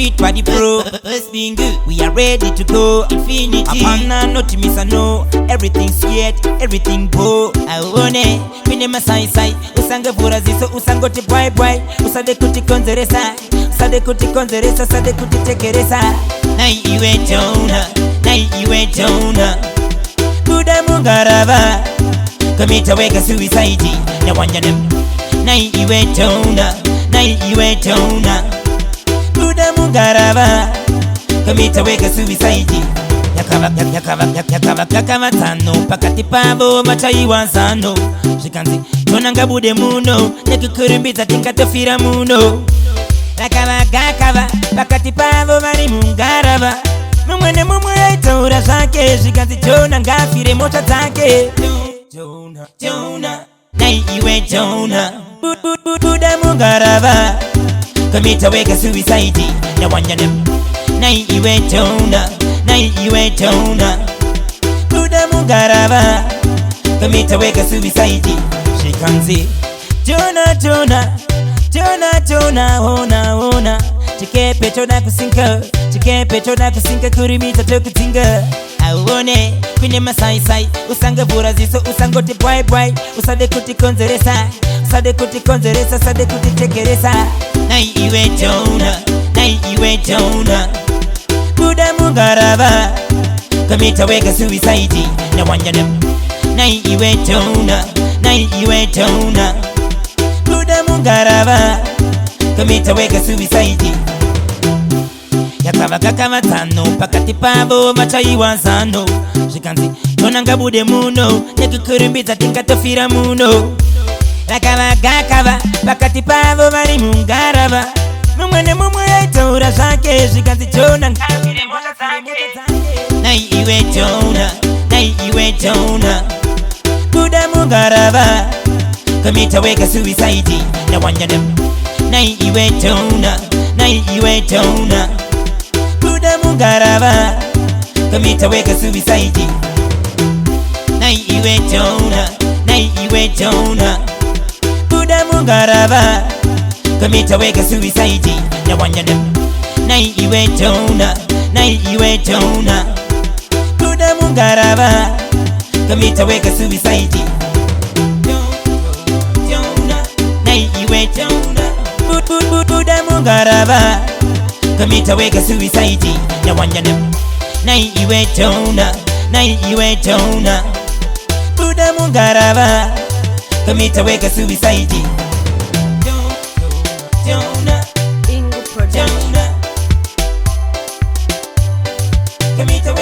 street for the pro. Us being good, we are ready to go infinity. Apana not miss a no. Everything sweet, everything go. I want it. Mine masai sai. Usanga furaziso, usango te boy boy. Usade kuti konzeresa. Usade kuti konzeresa, usade kuti tekeresa. Nai iwe Jonah, nai iwe Jonah. Buda mungarava. Kamita weka suicide. Na wanya dem. Nai iwe Jonah, nai iwe Jonah. Buda mungarava. Kamita weka suicide. Yakava tano pakati pabo machai wansano. Shikanzi tonanga bude muno. Nekukurimbita tinkatofira muno. Yakava pakati pabo mari mungarava. Mumwene itaura zake. Shikanzi tonanga fire mota take. Jonah, nai iwe Jonah. Buda mungarava. Kamita weka suicide. Na wanya dem. Nai iwe Jonah, nai iwe Jonah. Buda mungarava. Kamita weka suicide. Shikanzi Jonah, ona. Chikepe chona kusinka kurimita tokutinga. Aone kwine masai sai. Usanga furaziso, usango te boy boy. Usade kuti konzeresa, usade kuti tekeresa. Nai iwe Jonah, nai iwe Jonah. Buda mungarava. Kamita weka suicide. Na wanya dem. Nai iwe Jonah, nai iwe Jonah. Buda mungarava. Kamita weka suicide. Yakava tano pakati pabo machai wansano. Shikanzi tonanga bude muno. Nekukurimbita tinkatofira muno. Yakava pakati pabo mari mungarava. Mumwene itaura zake. Shikanzi tonanga fire mota take. Nai iwe Jonah, nai iwe Jonah. Buda mungarava. Kamita weka suicide. Na wanya dem. Nai iwe Jonah, nai iwe Jonah. Buda mungarava. Kamita weka suicide. Nai iwe Jonah, nai iwe Jonah. Buda mungarava. Kamita weka suicide. Na wanya dem. Nai iwe Jonah, nai iwe Jonah. Buda mungarava. Kamita weka suicide. Jonah, nai iwe Jonah. Buda mungarava. Kamita weka suicide. Na wanya dem. Nai iwe Jonah, nai iwe Jonah. Buda mungarava. Kamita weka suicide. Jonah, Ingo Production. Kamita